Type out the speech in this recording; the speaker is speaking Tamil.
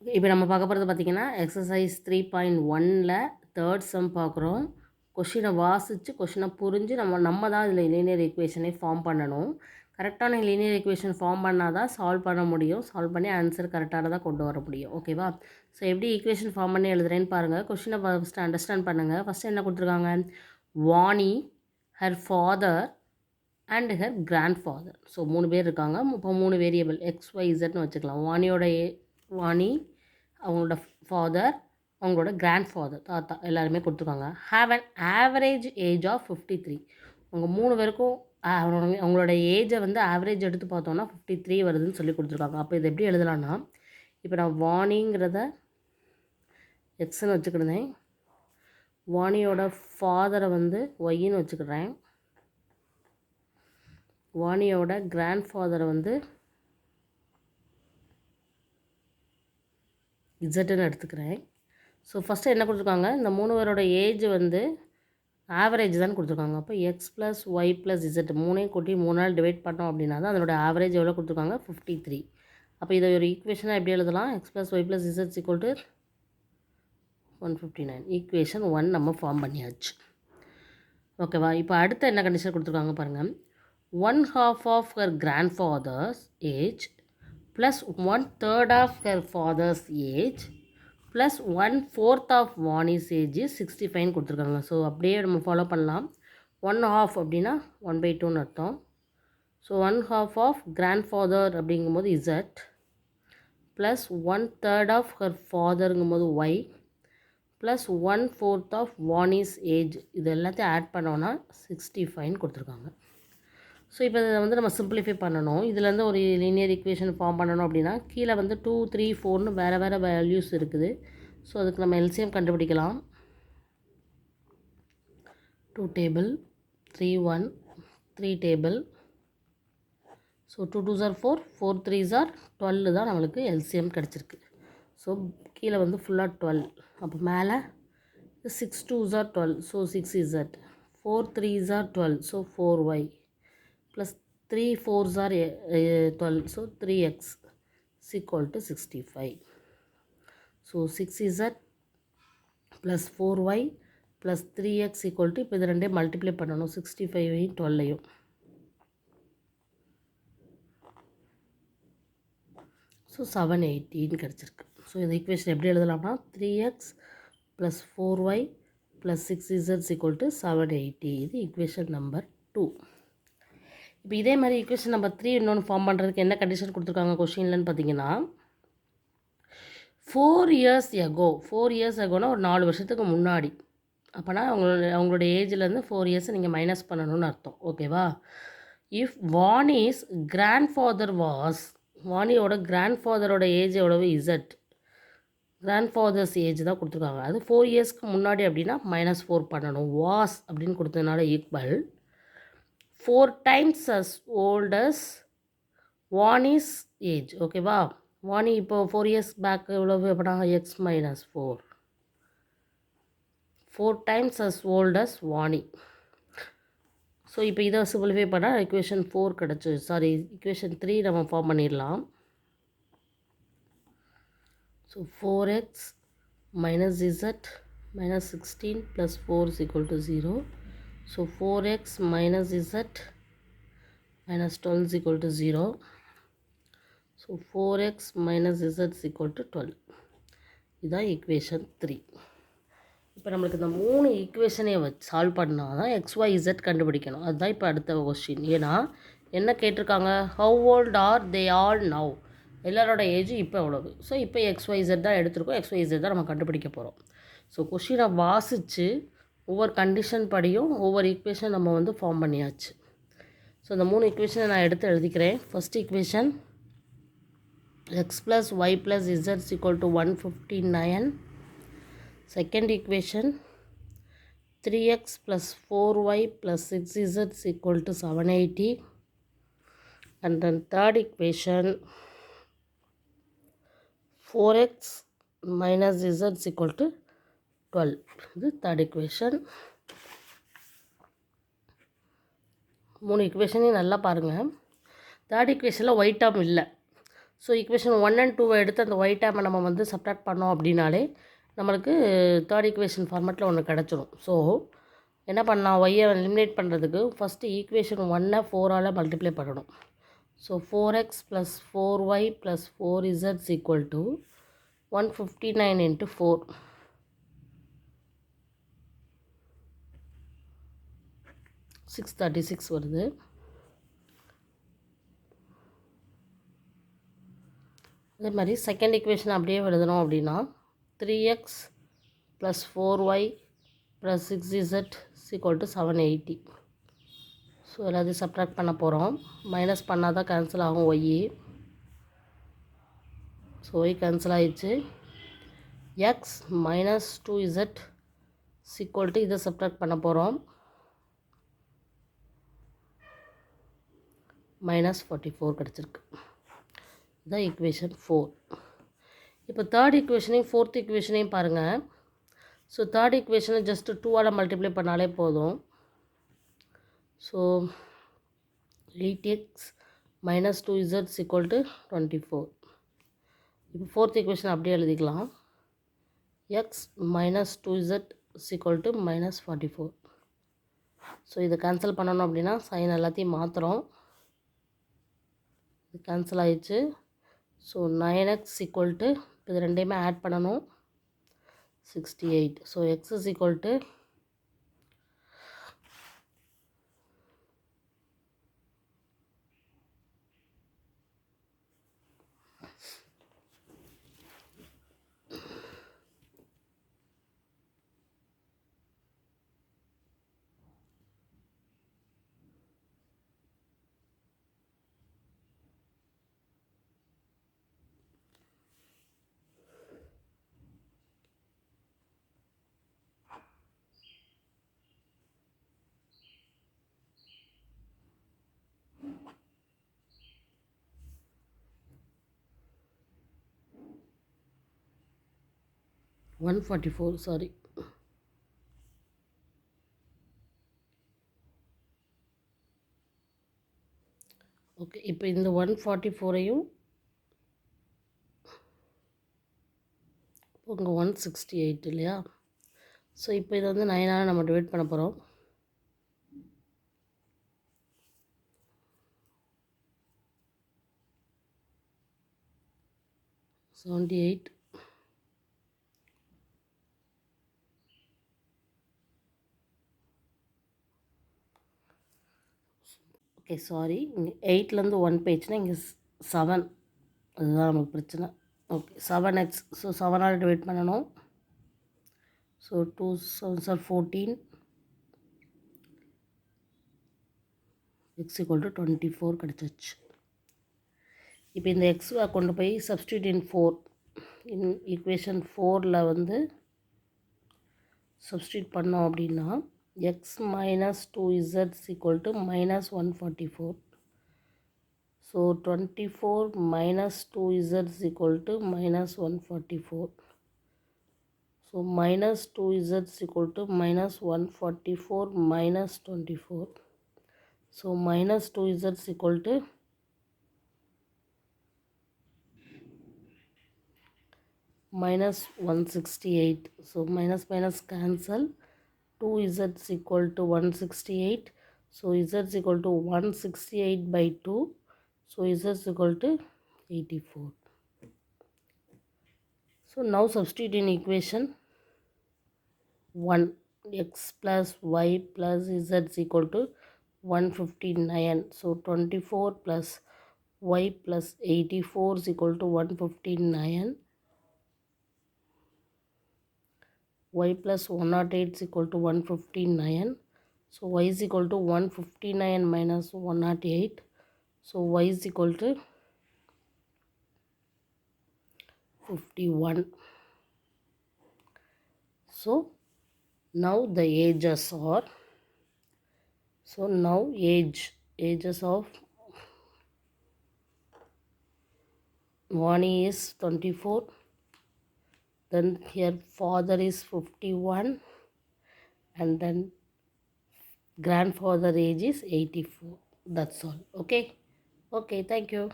இப்போ நம்ம பார்க்க போகிறது பார்த்திங்கன்னா எக்ஸசைஸ் 3.1ல் தேர்ட் சம் பார்க்குறோம். கொஷினை வாசித்து கொஷினை புரிஞ்சு நம்ம தான் இதில் லீனியர் ஈக்குவேஷனே ஃபார்ம் பண்ணணும். கரெக்டான லீனியர் ஈக்குவேஷன் ஃபார்ம் பண்ணால் தான் சால்வ் பண்ண முடியும். சால்வ் பண்ணி ஆன்சர் கரெக்டானதாக கொண்டு வர முடியும். ஓகேவா? ஸோ எப்படி ஈக்குவேஷன் ஃபார்ம் பண்ணி எழுதுறேன்னு பாருங்கள். கொஷினை ஃபஸ்ட்டு அண்டர்ஸ்டாண்ட் பண்ணுங்கள். ஃபஸ்ட்டு என்ன கொடுத்துருக்காங்க? Vani, her father and her grandfather. So 3 பேர் இருக்காங்க. இப்போ 3 வேரியபிள் XYZன்னு வச்சுக்கலாம். வாணி, அவங்களோட ஃபாதர், அவங்களோட கிராண்ட் ஃபாதர், தாத்தா எல்லாருமே கொடுத்துருக்காங்க. Have an average age of 53. அவங்க 3 பேருக்கும் அவங்களோட ஏஜை வந்து ஆவரேஜ் எடுத்து பார்த்தோன்னா 53 வருதுன்னு சொல்லி கொடுத்துருக்காங்க. அப்போ இது எப்படி எழுதலான்னா, இப்போ நான் வாணிங்கிறத எக்ஸ்ன்னு வச்சுக்கிடுதேன், வாணியோட ஃபாதரை வந்து ஒய்ன்னு வச்சுக்கிறேன், வாணியோட கிராண்ட் ஃபாதரை வந்து இசட்டுன்னு எடுத்துக்கிறேன். ஸோ ஃபஸ்ட்டு என்ன கொடுத்துருக்காங்க, இந்த 3 பேரோட ஏஜ் வந்து ஆவரேஜ் தான் கொடுத்துருக்காங்க. அப்போ X plus Y plus Z 3ஐயும் கூட்டி 3ஆல் டிவைட் பண்ணோம் அப்படின்னா தான் அதனோட ஆவரேஜ் எவ்வளோ கொடுத்துருக்காங்க? 53. அப்போ இதை ஒரு ஈக்குவேஷனாக எப்படி எழுதலாம்? X plus Y plus Z equal to 159. Equation 1 நம்ம ஃபார்ம் பண்ணியாச்சு. ஓகேவா? இப்போ அடுத்த என்ன கண்டிஷன் கொடுத்துருக்காங்க பாருங்கள். 1/2 of her grandfather's age plus 1/3 of her father's age plus 1/4 of Vani's age 65 கொடுத்துருக்காங்க. ஸோ அப்படியே நம்ம ஃபாலோ பண்ணலாம். 1/2 அப்படின்னா 1/2ன்னு அர்த்தம். ஸோ 1/2 ஆஃப் கிராண்ட் ஃபாதர் அப்படிங்கும்போது இசட் ப்ளஸ் 1/3 ஆஃப் ஹர் ஃபாதருங்கும்போது Y plus 1/4 of Vani's age, இது எல்லாத்தையும் ஆட் பண்ணோன்னா 65 கொடுத்துருக்காங்க. ஸோ இப்போ இதை வந்து நம்ம சிம்பிளிஃபை பண்ணணும். இதுலேருந்து ஒரு லீனியர் ஈக்குவேஷன் ஃபார்ம் பண்ணணும் அப்படின்னா கீழே வந்து 2, 3, 4ன்னு வேறு வேல்யூஸ் இருக்குது. ஸோ அதுக்கு நம்ம எல்சிஎம் கண்டுபிடிக்கலாம். 2 table, 3 1, 3 table. So 2 2s are 4, 4 3s are 12 தான் நம்மளுக்கு எல்சிஎம் கிடச்சிருக்கு. ஸோ கீழே வந்து ஃபுல்லாக 12. அப்போ மேலே 6 2s are 12, so 6z, 4 3s are 12, so 4y plus 3 4s are 12, so 3x is equal to 65. So 6z plus 4y plus 3x equal to, இப்போ இது ரெண்டே மல்டிப்ளை பண்ணணும் 65ஐயும் 12ஐயும். ஸோ 780 கிடச்சிருக்கு. ஸோ இந்த ஈக்குவேஷன் எப்படி எழுதலாம்னா 3x plus 4y plus 6z is equal to 780. இது ஈக்குவேஷன் நம்பர் 2. இப்போ இதே மாதிரி ஈக்குவேஷன் நம்பர் 3 இன்னொன்று ஃபார்ம் பண்ணுறதுக்கு என்ன கண்டிஷன் கொடுத்துருக்காங்க கொஷின்லன்னு பார்த்தீங்கன்னா, 4 இயர்ஸ் எகோனா ஒரு 4 வருஷத்துக்கு முன்னாடி, அப்போனா அவங்களோட ஏஜ்லேருந்து 4 இயர்ஸை நீங்கள் மைனஸ் பண்ணணும்னு அர்த்தம். ஓகேவா? If Vani's grandfather was, வாணியோட கிராண்ட் ஃபாதரோட ஏஜ் எவ்வளவு? இசட். கிராண்ட் ஃபாதர்ஸ் ஏஜ் தான் கொடுத்துருக்காங்க. அது 4 இயர்ஸ்க்கு முன்னாடி அப்படின்னா -4 பண்ணணும். வாஸ் அப்படின்னு கொடுத்ததுனால equal 4 times as old as Vani's age. ஓகேவா? வாணி இப்போ 4 இயர்ஸ் பேக் எவ்வளவு அப்படின்னா x - 4. 4 times as old as Vani. So இப்போ இதை சிம்பிளிஃபை பண்ணால் ஈக்குவேஷன் 4 கிடச்சி, ஈக்குவேஷன் 3 நம்ம ஃபார்ம் பண்ணிடலாம். So 4x minus z minus 16 plus 4 is equal to 0. So 4x minus z minus 12 is equal to 0. So 4x minus z is equal to 12. இதுதான் ஈக்குவேஷன் 3. இப்போ நம்மளுக்கு இந்த 3 ஈக்குவேஷனே வச்சு சால்வ் பண்ணால் தான் XYZ கண்டுபிடிக்கணும். அதுதான் இப்போ அடுத்த கொஸ்டின். ஏன்னா என்ன கேட்டிருக்காங்க, how old are they all now, எல்லாரோட ஏஜ் இப்போ எவ்வளவு. ஸோ இப்போ XYZ தான் எடுத்திருக்கோம், XYZ தான் நம்ம கண்டுபிடிக்க போகிறோம். ஸோ கொஷினை வாசித்து ஒவ்வொரு கண்டிஷன் படியும் ஒவ்வொரு ஈக்குவேஷன் நம்ம வந்து ஃபார்ம் பண்ணியாச்சு. ஸோ இந்த 3 ஈக்குவேஷனை நான் எடுத்து எழுதிக்கிறேன். First equation X plus Y plus Z is equal to 159. Second equation 3x plus 4y plus 6z is equal to 780. And then third equation 4x minus z is equal to 12. This is third equation. 3 equation நல்லா பாருங்க. third equationல y term இல்லை. ஸோ ஈக்குவேஷன் 1 and 2 எடுத்து அந்த ஒய் டேமை நம்ம வந்து சப்ராக்ட் பண்ணோம் அப்படின்னாலே நம்மளுக்கு தேர்ட் ஈக்குவேஷன் ஃபார்மேட்டில் ஒன்று கிடச்சிரும். ஸோ என்ன பண்ணலாம், ஒய்யை எலிமினேட் பண்ணுறதுக்கு ஃபஸ்ட்டு ஈக்குவேஷன் 1-ஐ 4ஆல் மல்டிப்ளை பண்ணணும். So 4x + 4y + 4z = 159 × 4. 636 வருது. அதே மாதிரி செகண்ட் ஈக்குவேஷன் அப்படியே எழுதணும் அப்படின்னா 3x + 4y + 6z = 780. ஸோ எல்லாத்தையும் சப்ராக்ட் பண்ண போகிறோம். மைனஸ் பண்ணால் தான் கேன்சல் ஆகும் ஒய். ஸோ ஒய் கேன்சல் ஆகிடுச்சு. x - 2z = இதை சப்ராக்ட் பண்ண போகிறோம். -44 கிடச்சிருக்கு. இதுதான் ஈக்குவேஷன் 4. இப்போ தேர்ட் ஈக்குவேஷனையும் ஃபோர்த் ஈக்குவேஷனையும் பாருங்கள். ஸோ தேர்ட் ஈக்குவேஷனை ஜஸ்ட்டு 2ஆல் மல்டிப்ளை பண்ணாலே போதும். So 8x - 2z = 24. இப்போ ஃபோர்த் ஈக்குவேஷன் அப்படியே எழுதிக்கலாம். x - 2z = -44. ஸோ இதை கேன்சல் பண்ணணும் அப்படின்னா சைன் எல்லாத்தையும் மாற்றுறோம். இது கேன்சல் ஆயிடுச்சு. ஸோ 9x = இது ரெண்டையுமே ஆட் பண்ணணும், 68. So x = 144. சாரி. ஓகே, இப்போ இந்த 144ஐயும் உங்கள் 168 இல்லையா? ஸோ இப்போ இதை வந்து 9ஆல் நம்ம டிவைட் பண்ண போகிறோம். 78. ஓகே, சாரி, இங்கே 8லேருந்து 1 போயிடுச்சுன்னா இங்கே 7, அதுதான் நமக்கு பிரச்சனை. Okay, 7x. ஸோ 7ஆல் டிவைட் பண்ணணும். So 2 7s are 14. x = 24 கிடச்சிச்சு. இப்போ இந்த எக்ஸை கொண்டு போய் சப்ஸ்டியூட் இன் 4 இன் ஈக்குவேஷன் 4ல் வந்து சப்ஸ்டியூட் பண்ணோம் அப்படின்னா x - 2z = -144. So 24 - 2z = -144. So -2z = -144 - 24. So -2z = -168. So minus cancel. 2z = 168. So z = 168/2. So z = 84. So now substitute in equation 1. X plus y plus z = 159. So 24 plus y plus 84 = 159. Y plus 108 = 159. So y is equal to 159 minus 108. So y is equal to 51. So now the ages are, so now ages of Vani is 24. Then here father is 51. And then grandfather age is 84. That's all. Okay. Okay, thank you.